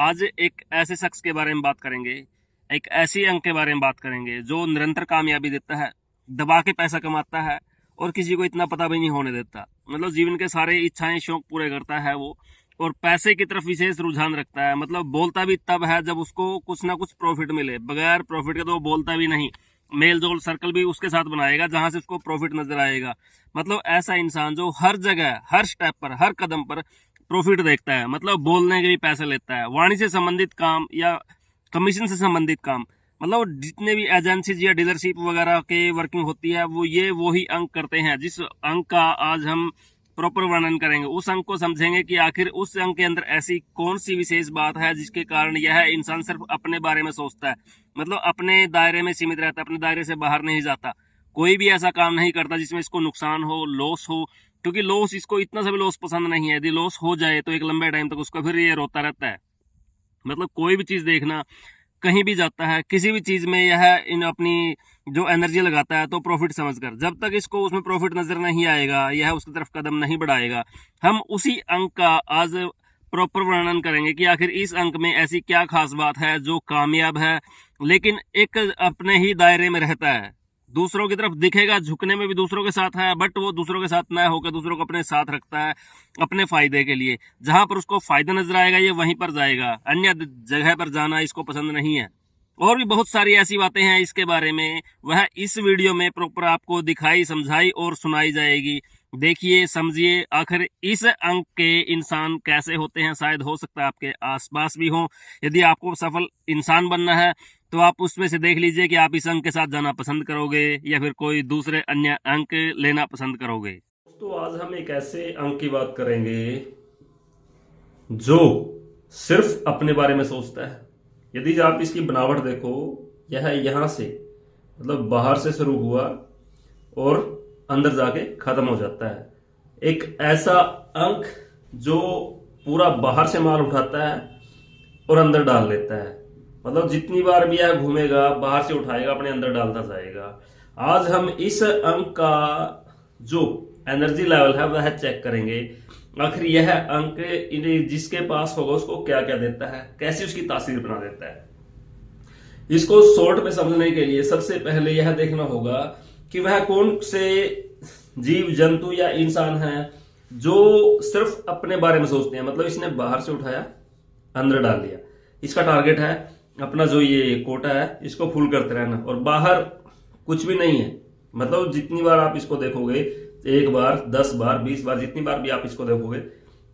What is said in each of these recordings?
आज एक ऐसे शख्स के बारे में बात करेंगे, एक ऐसी अंक के बारे में बात करेंगे जो निरंतर कामयाबी देता है, दबा के पैसा कमाता है और किसी को इतना पता भी नहीं होने देता। मतलब जीवन के सारे इच्छाएं शौक पूरे करता है वो, और पैसे की तरफ विशेष रुझान रखता है। मतलब बोलता भी तब है जब उसको कुछ ना कुछ प्रॉफिट मिले, बगैर प्रॉफिट के तो वो बोलता भी नहीं। मेल जोल सर्कल भी उसके साथ बनाएगा जहां से उसको प्रॉफिट नजर आएगा। मतलब ऐसा इंसान जो हर जगह, हर स्टेप पर, हर कदम पर प्रॉफिट देखता है। मतलब बोलने के भी पैसे लेता है, वाणिज्य से संबंधित काम या कमीशन से संबंधित काम, मतलब जितने भी एजेंसीज या डीलरशिप वगैरह के वर्किंग होती है वो ही अंक करते हैं। जिस अंक का आज हम प्रॉपर वर्णन करेंगे, उस अंक को समझेंगे कि आखिर उस अंक के अंदर ऐसी कौन सी विशेष बात है जिसके कारण यह इंसान सिर्फ अपने बारे में सोचता है। मतलब अपने दायरे में सीमित रहता है, अपने दायरे से बाहर नहीं जाता। कोई भी ऐसा काम नहीं करता जिसमें इसको नुकसान हो, लॉस हो, क्योंकि लॉस, इसको इतना सा भी लॉस पसंद नहीं है। यदि लॉस हो जाए तो एक लंबे टाइम तक उसका फिर ये रोता रहता है। मतलब कोई भी चीज देखना, कहीं भी जाता है, किसी भी चीज में यह इन अपनी जो एनर्जी लगाता है तो प्रॉफिट समझकर, जब तक इसको उसमें प्रॉफिट नजर नहीं आएगा यह उसकी तरफ कदम नहीं बढ़ाएगा। हम उसी अंक का आज प्रॉपर वर्णन करेंगे कि आखिर इस अंक में ऐसी क्या खास बात है जो कामयाब है, लेकिन एक अपने ही दायरे में रहता है। दूसरों की तरफ दिखेगा, झुकने में भी दूसरों के साथ है, बट वो दूसरों के साथ न होकर दूसरों को अपने साथ रखता है अपने फायदे के लिए। जहां पर उसको फायदा नजर आएगा ये वहीं पर जाएगा, अन्य जगह पर जाना इसको पसंद नहीं है। और भी बहुत सारी ऐसी बातें हैं इसके बारे में, वह इस वीडियो में प्रॉपर आपको दिखाई, समझाई और सुनाई जाएगी। देखिए, समझिए, आखिर इस अंक के इंसान कैसे होते हैं। शायद हो सकता है आपके आसपास भी हो। यदि आपको सफल इंसान बनना है तो आप उसमें से देख लीजिए कि आप इस अंक के साथ जाना पसंद करोगे या फिर कोई दूसरे अन्य अंक लेना पसंद करोगे। दोस्तों, आज हम एक ऐसे अंक की बात करेंगे जो सिर्फ अपने बारे में सोचता है। यदि आप इसकी बनावट देखो, यह यहां से, मतलब बाहर से शुरू हुआ और अंदर जाके खत्म हो जाता है। एक ऐसा अंक जो पूरा बाहर से माल उठाता है और अंदर डाल लेता है। मतलब जितनी बार भी यह घूमेगा, बाहर से उठाएगा, अपने अंदर डालता जाएगा। आज हम इस अंक का जो एनर्जी लेवल है वह चेक करेंगे। आखिर यह अंक जिसके पास होगा उसको क्या क्या देता है, कैसी उसकी तासीर बना देता है। इसको शॉर्ट में समझने के लिए सबसे पहले यह देखना होगा कि वह कौन से जीव जंतु या इंसान है जो सिर्फ अपने बारे में सोचते हैं। मतलब इसने बाहर से उठाया, अंदर डाल दिया, इसका टारगेट है अपना जो ये कोटा है इसको फुल करते रहना, और बाहर कुछ भी नहीं है। मतलब जितनी बार आप इसको देखोगे, 1 बार, 10 बार, 20 बार, जितनी बार भी आप इसको देखोगे,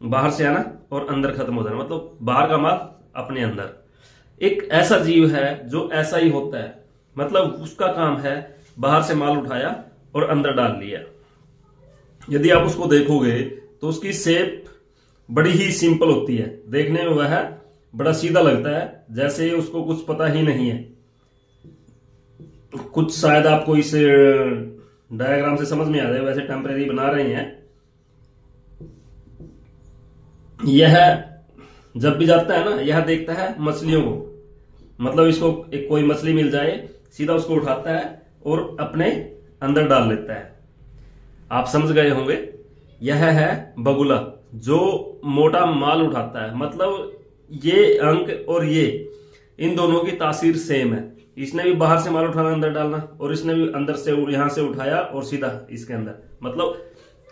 बाहर से आना और अंदर खत्म हो जाना। मतलब बाहर का माल अपने अंदर। एक ऐसा जीव है जो ऐसा ही होता है। मतलब उसका काम है बाहर से माल उठाया और अंदर डाल लिया। यदि आप उसको देखोगे तो उसकी शेप बड़ी ही सिंपल होती है। देखने में वह बड़ा सीधा लगता है, जैसे उसको कुछ पता ही नहीं है। कुछ शायद आपको इस डायग्राम से समझ में आ जाए, वैसे टेम्परेरी बना रहे हैं। यह जब भी जाता है ना, यह देखता है मछलियों को। मतलब इसको एक कोई मछली मिल जाए, सीधा उसको उठाता है और अपने अंदर डाल लेता है। आप समझ गए होंगे, यह है बगुला जो मोटा माल उठाता है। मतलब ये अंक और ये, इन दोनों की तासीर सेम है। इसने भी बाहर से माल उठाना, अंदर डालना, और इसने भी अंदर से यहां से उठाया और सीधा इसके अंदर। मतलब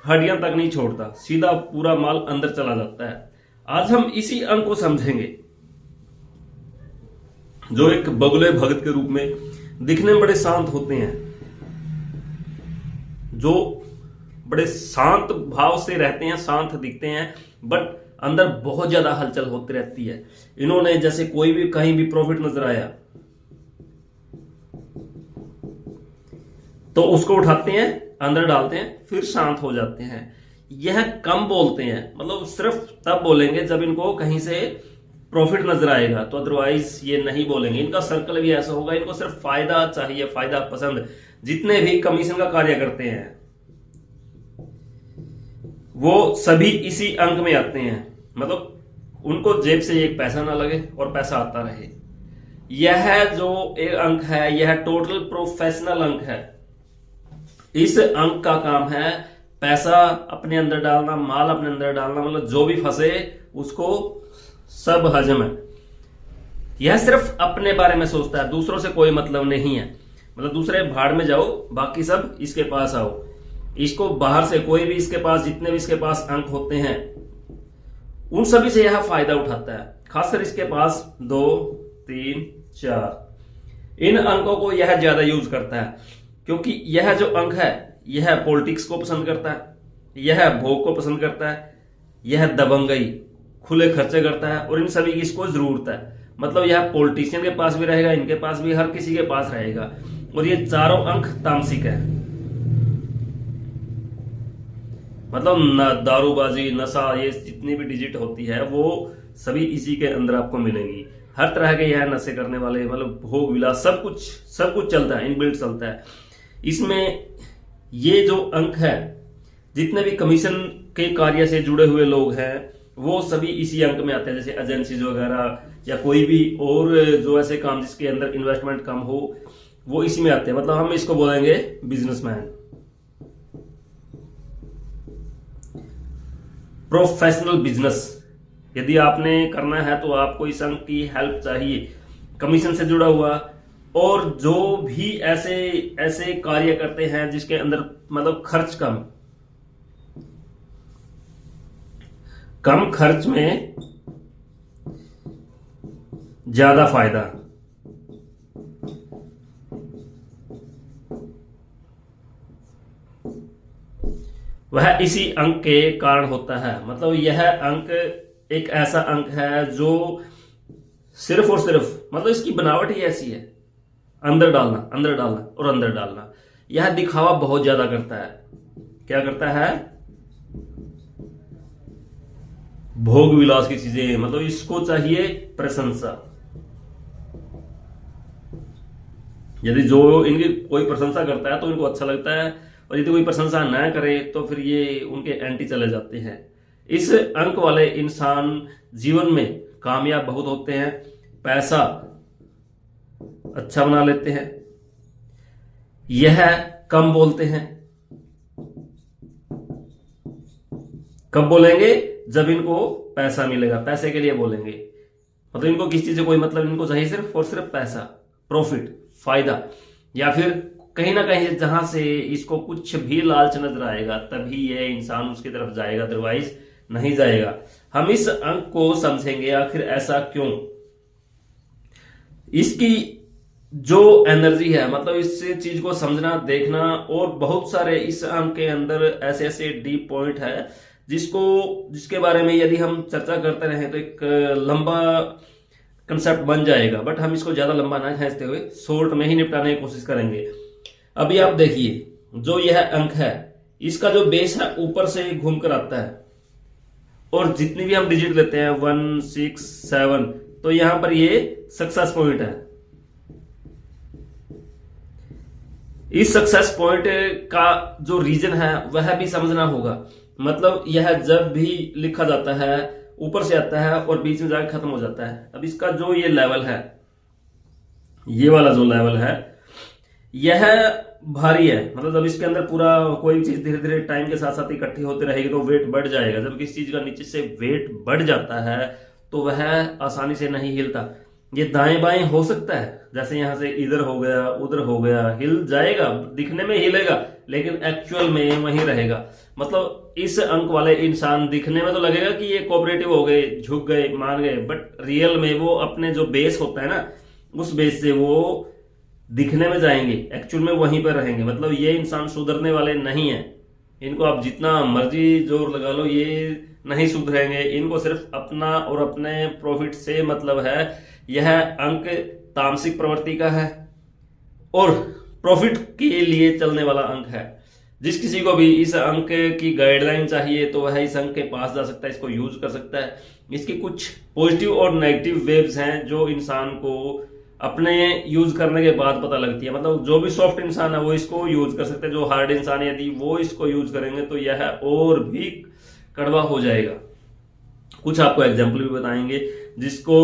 हड्डियां तक नहीं छोड़ता, सीधा पूरा माल अंदर चला जाता है। आज हम इसी अंक को समझेंगे जो एक बगुले भगत के रूप में दिखने में बड़े शांत होते हैं, जो बड़े शांत भाव से रहते हैं, शांत दिखते हैं, बट अंदर बहुत ज्यादा हलचल होती रहती है। इन्होंने जैसे कोई भी कहीं भी प्रॉफिट नजर आया तो उसको उठाते हैं, अंदर डालते हैं, फिर शांत हो जाते हैं। यह कम बोलते हैं, मतलब सिर्फ तब बोलेंगे जब इनको कहीं से प्रॉफिट नजर आएगा, तो अदरवाइज ये नहीं बोलेंगे। इनका सर्कल भी ऐसा होगा, इनको सिर्फ फायदा चाहिए, फायदा पसंद। जितने भी कमीशन का कार्य करते हैं वो सभी इसी अंक में आते हैं। मतलब उनको जेब से एक पैसा ना लगे और पैसा आता रहे। यह जो एक अंक है, यह टोटल प्रोफेशनल अंक है। इस अंक का काम है पैसा अपने अंदर डालना, माल अपने अंदर डालना। मतलब जो भी फंसे उसको सब हजम है। यह सिर्फ अपने बारे में सोचता है, दूसरों से कोई मतलब नहीं है। मतलब दूसरे भाड़ में जाओ, बाकी सब इसके पास आओ। इसको बाहर से कोई भी इसके पास, जितने भी इसके पास अंक होते हैं, उन सभी से यह फायदा उठाता है। खासकर इसके पास 2, 3, 4 इन अंकों को यह ज्यादा यूज करता है, क्योंकि यह जो अंक है यह पॉलिटिक्स को पसंद करता है, यह भोग को पसंद करता है, यह दबंगई, खुले खर्चे करता है, और इन सभी की इसको जरूरत है। मतलब यह पॉलिटिशियन के पास भी रहेगा, इनके पास भी, हर किसी के पास रहेगा। और ये चारों अंक तामसिक है। मतलब दारूबाजी, नशा, ये जितनी भी डिजिट होती है वो सभी इसी के अंदर आपको मिलेंगी। हर तरह के यह नशे करने वाले, मतलब भोग विलास, सब कुछ चलता है, इनबिल्ट चलता है इसमें। ये जो अंक है, जितने भी कमीशन के कार्य से जुड़े हुए लोग हैं वो सभी इसी अंक में आते हैं। जैसे एजेंसीज वगैरह या कोई भी और जो ऐसे काम जिसके अंदर इन्वेस्टमेंट कम हो, वो इसी में आते हैं। मतलब हम इसको बोलेंगे बिजनेसमैन। प्रोफेशनल बिजनेस यदि आपने करना है तो आपको इस अंक की हेल्प चाहिए, कमीशन से जुड़ा हुआ। और जो भी ऐसे कार्य करते हैं जिसके अंदर मतलब खर्च कम खर्च में ज्यादा फायदा, वह इसी अंक के कारण होता है। मतलब यह अंक एक ऐसा अंक है जो सिर्फ और सिर्फ, मतलब इसकी बनावट ही ऐसी है, अंदर डालना और अंदर डालना। यह दिखावा बहुत ज्यादा करता है। क्या करता है? भोग विलास की चीजें, मतलब इसको चाहिए प्रशंसा। यदि जो इनकी कोई प्रशंसा करता है तो इनको अच्छा लगता है, और यदि कोई प्रशंसा न करे तो फिर ये उनके एंटी चले जाते हैं। इस अंक वाले इंसान जीवन में कामयाब बहुत होते हैं, पैसा अच्छा बना लेते हैं, यह कम बोलते हैं। कब बोलेंगे? जब इनको पैसा मिलेगा, पैसे के लिए बोलेंगे। मतलब इनको किस चीज से कोई मतलब, इनको चाहिए सिर्फ और सिर्फ पैसा, प्रॉफिट, फायदा, या फिर कहीं ना कहीं जहां से इसको कुछ भी लालच नजर आएगा तभी ये इंसान उसकी तरफ जाएगा, अदरवाइज नहीं जाएगा। हम इस अंक को समझेंगे आखिर ऐसा क्यों। इसकी जो एनर्जी है, मतलब इस चीज को समझना, देखना, और बहुत सारे इस अंक के अंदर ऐसे ऐसे डीप पॉइंट है जिसके बारे में यदि हम चर्चा करते रहे तो एक लंबा कंसेप्ट बन जाएगा। बट हम इसको ज्यादा लंबा ना खींचते हुए शॉर्ट में ही निपटाने की कोशिश करेंगे। अभी आप देखिए, जो यह अंक है इसका जो बेस है ऊपर से घूम कर आता है, और जितनी भी हम डिजिट लेते हैं 1, 6, 7, तो यहां पर ये सक्सेस पॉइंट है। इस सक्सेस पॉइंट का जो रीजन है वह भी समझना होगा। मतलब यह जब भी लिखा जाता है ऊपर से आता है और बीच में जाकर खत्म हो जाता है। अब इसका जो ये लेवल है, ये वाला जो लेवल है, यह भारी है। मतलब जब इसके अंदर पूरा कोई भी चीज धीरे धीरे टाइम के साथ साथ इकट्ठी होती रहेगी तो वेट बढ़ जाएगा। जब किसी चीज का नीचे से वेट बढ़ जाता है तो वह आसानी से नहीं हिलता। ये दाएं बाएं हो सकता है, जैसे यहां से इधर हो गया, उधर हो गया, हिल जाएगा, दिखने में हिलेगा लेकिन एक्चुअल में वहीं रहेगा। मतलब इस अंक वाले इंसान दिखने में तो लगेगा कि ये कोऑपरेटिव हो गए, झुक गए, मान गए, बट रियल में वो अपने जो बेस होता है ना, उस बेस से वो दिखने में जाएंगे, एक्चुअल में वहीं पर रहेंगे। मतलब ये इंसान सुधरने वाले नहीं है। इनको आप जितना मर्जी जोर लगा लो, ये नहीं सुधरेंगे। इनको सिर्फ अपना और अपने प्रॉफिट से मतलब है। यह अंक तामसिक प्रवृत्ति का है और प्रॉफिट के लिए चलने वाला अंक है। जिस किसी को भी इस अंक की गाइडलाइन चाहिए तो वह इस अंक के पास जा सकता है, इसको यूज कर सकता है। इसकी कुछ पॉजिटिव और नेगेटिव वेव्स हैं जो इंसान को अपने यूज करने के बाद पता लगती है। मतलब जो भी सॉफ्ट इंसान है वो इसको यूज कर सकते हैं, जो हार्ड इंसान है यदि वो इसको यूज करेंगे तो यह और भी कड़वा हो जाएगा। कुछ आपको एग्जाम्पल भी बताएंगे जिसको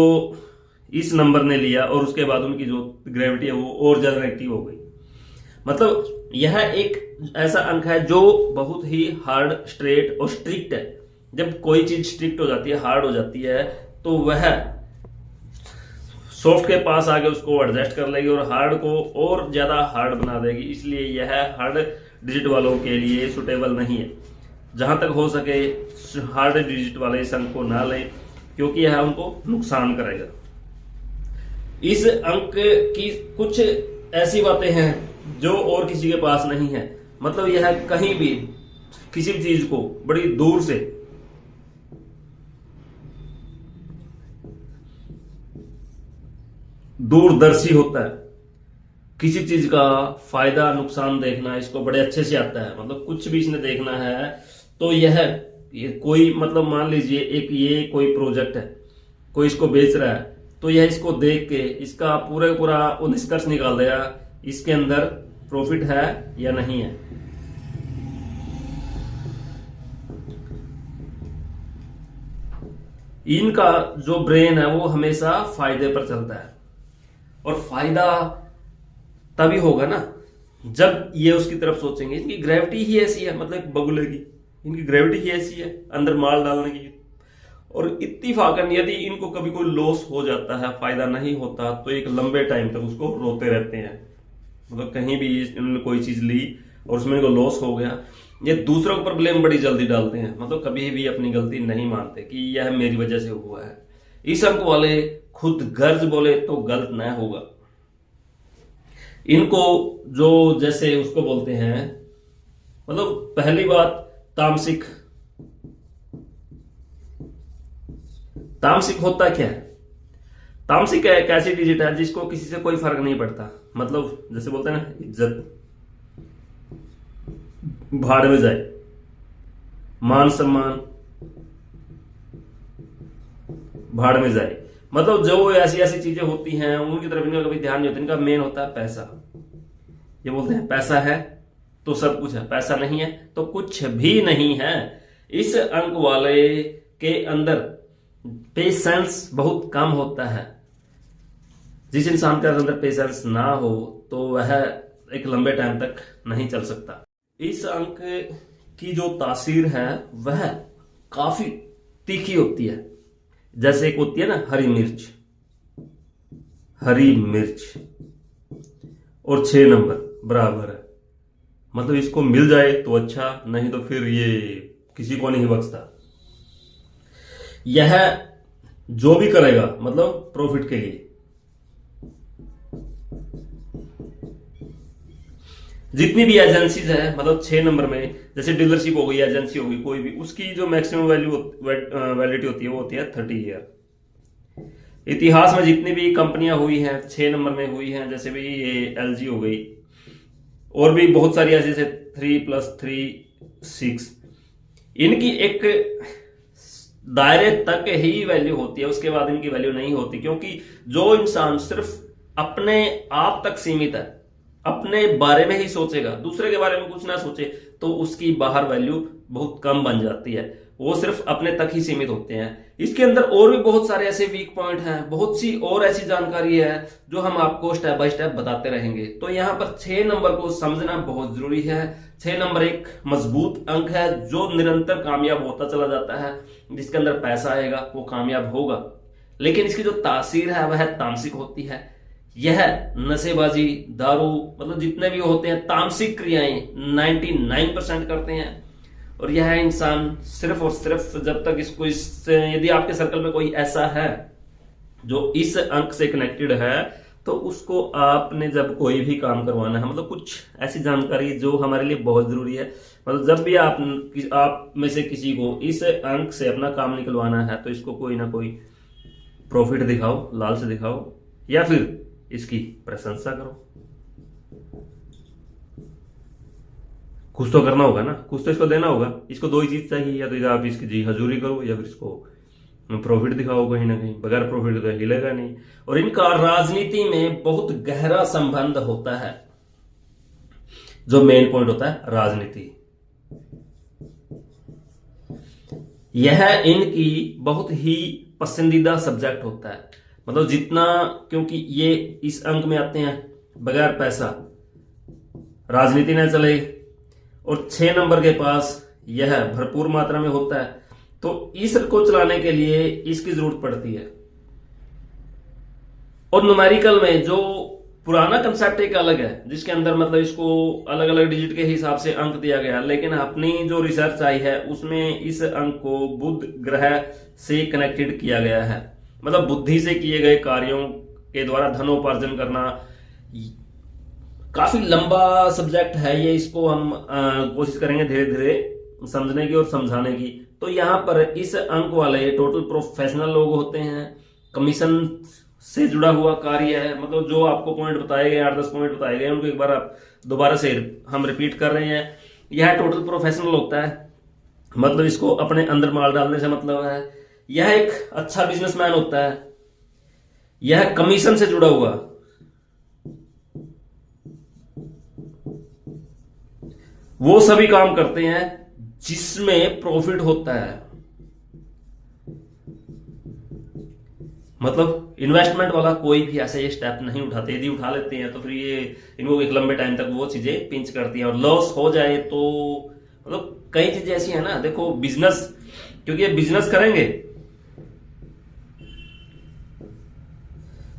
इस नंबर ने लिया और उसके बाद उनकी जो ग्रेविटी है वो और ज्यादा नेगेटिव हो गई। मतलब यह एक ऐसा अंक है जो बहुत ही हार्ड, स्ट्रेट और स्ट्रिक्ट है। जब कोई चीज स्ट्रिक्ट हो जाती है, हार्ड हो जाती है, तो वह सॉफ्ट के पास आके उसको एडजस्ट कर लेगी और हार्ड को और ज्यादा हार्ड बना देगी। इसलिए यह हार्ड डिजिट वालों के लिए सुटेबल नहीं है। जहां तक हो सके हार्ड डिजिट वाले इस अंक को ना लें, क्योंकि यह उनको नुकसान करेगा। इस अंक की कुछ ऐसी बातें हैं जो और किसी के पास नहीं है। मतलब यह कहीं भी किसी भी चीज को बड़ी दूर से दूरदर्शी होता है। किसी चीज का फायदा नुकसान देखना इसको बड़े अच्छे से आता है। मतलब कुछ भी इसने देखना है तो ये कोई, मतलब मान लीजिए ये कोई प्रोजेक्ट है, कोई इसको बेच रहा है, तो यह इसको देख के इसका पूरा वो निष्कर्ष निकाल देगा इसके अंदर प्रॉफिट है या नहीं है। इनका जो ब्रेन है वो हमेशा फायदे पर चलता है, और फायदा तभी होगा ना जब ये उसकी तरफ सोचेंगे। इनकी ग्रेविटी ही ऐसी है, मतलब बगुले की इनकी ग्रेविटी ही ऐसी है अंदर माल डालने की। और इत्तीफाकन यदि इनको कभी कोई लॉस हो जाता है, फायदा नहीं होता, तो एक लंबे टाइम तक उसको रोते रहते हैं। मतलब कहीं भी इन्होंने कोई चीज ली और उसमें इनको लॉस हो गया, ये दूसरों के ऊपर ब्लेम बड़ी जल्दी डालते हैं। मतलब कभी भी अपनी गलती नहीं मानते कि यह मेरी वजह से हुआ है। इस अंक वाले खुद गर्ज बोले तो गलत न होगा। इनको जो जैसे उसको बोलते हैं, मतलब पहली बात तामसिक होता क्या है? तामसिक एक ऐसी डिजिट है जिसको किसी से कोई फर्क नहीं पड़ता। मतलब जैसे बोलते हैं ना, इज्जत भाड़ में जाए, मान सम्मान भाड़ में जाए। मतलब जो ऐसी चीजें होती हैं उनकी तरफ इनका कभी ध्यान नहीं होता। इनका मेन होता है पैसा। ये बोलते हैं पैसा है तो सब कुछ है, पैसा नहीं है तो कुछ भी नहीं है। इस अंक वाले के अंदर पेशेंस बहुत कम होता है। जिस इंसान के अंदर पेशेंस ना हो तो वह एक लंबे टाइम तक नहीं चल सकता। इस अंक की जो तासीर है वह काफी तीखी होती है। जैसे एक होती है ना हरी मिर्च और 6 नंबर बराबर है। मतलब इसको मिल जाए तो अच्छा, नहीं तो फिर ये किसी को नहीं बख्शता। यह जो भी करेगा मतलब प्रॉफिट के लिए। जितनी भी एजेंसीज है, मतलब 6 नंबर में जैसे डीलरशिप हो गई, एजेंसी हो गई, कोई भी, उसकी जो मैक्सिमम वैलिडिटी होती है वो होती है 30 ईयर। इतिहास में जितनी भी कंपनियां हुई हैं 6 नंबर में हुई हैं, जैसे भी ये LG हो गई और भी बहुत सारी ऐसी, जैसे 3+3 6, इनकी एक दायरे तक ही वैल्यू होती है, उसके बाद इनकी वैल्यू नहीं होती। क्योंकि जो इंसान सिर्फ अपने आप तक सीमित है, अपने बारे में ही सोचेगा, दूसरे के बारे में कुछ ना सोचे, तो उसकी बाहर वैल्यू बहुत कम बन जाती है। वो सिर्फ अपने तक ही सीमित होते हैं। इसके अंदर और भी बहुत सारे ऐसे वीक पॉइंट हैं, बहुत सी और ऐसी जानकारी है जो हम आपको स्टेप बाय स्टेप बताते रहेंगे। तो यहाँ पर 6 नंबर को समझना बहुत जरूरी है। 6 नंबर एक मजबूत अंक है जो निरंतर कामयाब होता चला जाता है। जिसके अंदर पैसा आएगा वो कामयाब होगा, लेकिन इसकी जो तासीर है वह तामसिक होती है। यह नशेबाजी, दारू, मतलब जितने भी होते हैं तामसिक क्रियाएं 99% करते हैं। और यह इंसान सिर्फ और सिर्फ जब तक यदि आपके सर्कल में कोई ऐसा है जो इस अंक से कनेक्टेड है, तो उसको आपने जब कोई भी काम करवाना है, मतलब कुछ ऐसी जानकारी जो हमारे लिए बहुत जरूरी है, मतलब जब भी आप में से किसी को इस अंक से अपना काम निकलवाना है, तो इसको कोई ना कोई प्रॉफिट दिखाओ, लालच दिखाओ, या फिर इसकी प्रशंसा करो। कुछ तो करना होगा ना, कुछ तो इसको देना होगा। इसको 2 ही चीज चाहिए, या तो आप इसकी जी हजूरी करो या फिर इसको प्रॉफिट दिखाओ कहीं ना कहीं। बगैर प्रॉफिट तो हिलेगा नहीं। और इनका राजनीति में बहुत गहरा संबंध होता है। जो मेन पॉइंट होता है राजनीति, यह इनकी बहुत ही पसंदीदा सब्जेक्ट होता है। मतलब जितना, क्योंकि ये इस अंक में आते हैं बगैर पैसा राजनीति न चले, और 6 नंबर के पास यह भरपूर मात्रा में होता है, तो इस को चलाने के लिए इसकी जरूरत पड़ती है। और न्यूमेरिकल में जो पुराना कंसेप्ट एक अलग है, जिसके अंदर मतलब इसको अलग अलग डिजिट के हिसाब से अंक दिया गया, लेकिन अपनी जो रिसर्च आई है उसमें इस अंक को बुध ग्रह से कनेक्टेड किया गया है। मतलब बुद्धि से किए गए कार्यों के द्वारा धनोपार्जन करना। काफी लंबा सब्जेक्ट है ये, इसको हम कोशिश करेंगे धीरे धीरे समझने की और समझाने की। तो यहाँ पर इस अंक वाले टोटल प्रोफेशनल लोग होते हैं, कमीशन से जुड़ा हुआ कार्य है। मतलब जो आपको पॉइंट बताए गए, 8-10 पॉइंट बताए गए, उनको एक बार आप दोबारा से हम रिपीट कर रहे हैं। यह टोटल प्रोफेशनल होता है, मतलब इसको अपने अंदर माल डालने से मतलब है। यह एक अच्छा बिजनेसमैन होता है। यह कमीशन से जुड़ा हुआ, वो सभी काम करते हैं जिसमें प्रॉफिट होता है। मतलब इन्वेस्टमेंट वाला कोई भी ऐसे ये स्टेप नहीं उठाते। यदि उठा लेते हैं तो फिर ये इनको एक लंबे टाइम तक वो चीजें पिंच करती हैं, और लॉस हो जाए तो मतलब कई चीजें ऐसी है ना। देखो बिजनेस, क्योंकि ये बिजनेस करेंगे,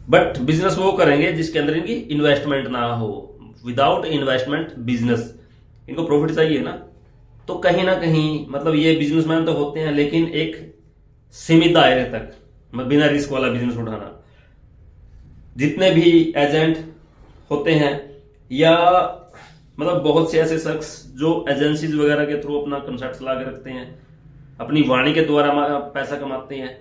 बट बिजनेस वो करेंगे जिसके अंदर इनकी इन्वेस्टमेंट ना हो। विदाउट इन्वेस्टमेंट बिजनेस, इनको प्रॉफिट चाहिए ना। तो कहीं ना कहीं मतलब ये बिजनेसमैन तो होते हैं, लेकिन एक सीमित दायरे तक, बिना रिस्क वाला बिजनेस उठाना। जितने भी एजेंट होते हैं, या मतलब बहुत से ऐसे शख्स जो एजेंसीज वगैरह के थ्रू अपना कंसेप्ट ला के रखते हैं, अपनी वाणी के द्वारा पैसा कमाते हैं।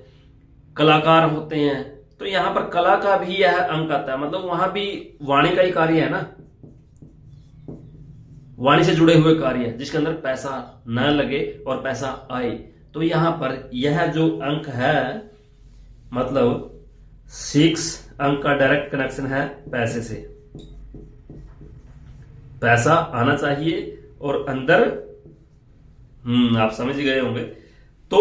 कलाकार होते हैं, तो यहां पर कला का भी यह अंक आता है। मतलब वहां भी वाणी का ही कार्य है ना, वाणी से जुड़े हुए कार्य जिसके अंदर पैसा न लगे और पैसा आए। तो यहां पर यह जो अंक है, मतलब 6 अंक का डायरेक्ट कनेक्शन है पैसे से। पैसा आना चाहिए और अंदर आप समझ गए होंगे। तो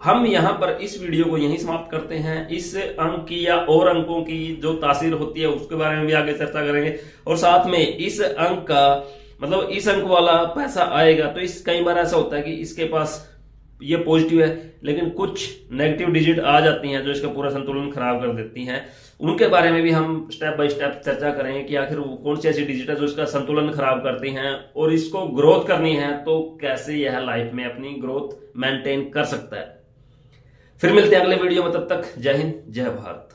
हम यहां पर इस वीडियो को यहीं समाप्त करते हैं। इस अंक की या और अंकों की जो तासीर होती है उसके बारे में भी आगे चर्चा करेंगे, और साथ में इस अंक का मतलब इस अंक वाला पैसा आएगा तो इस कई बार ऐसा होता है कि इसके पास ये पॉजिटिव है, लेकिन कुछ नेगेटिव डिजिट आ जाती हैं जो इसका पूरा संतुलन खराब कर देती हैं। उनके बारे में भी हम स्टेप बाय स्टेप चर्चा करेंगे कि आखिर वो कौन सी ऐसी डिजिट है जो इसका संतुलन खराब करती हैं, और इसको ग्रोथ करनी है तो कैसे यह लाइफ में अपनी ग्रोथ मेंटेन कर सकता है। फिर मिलते हैं अगले वीडियो में, तब तक जय हिंद जय भारत।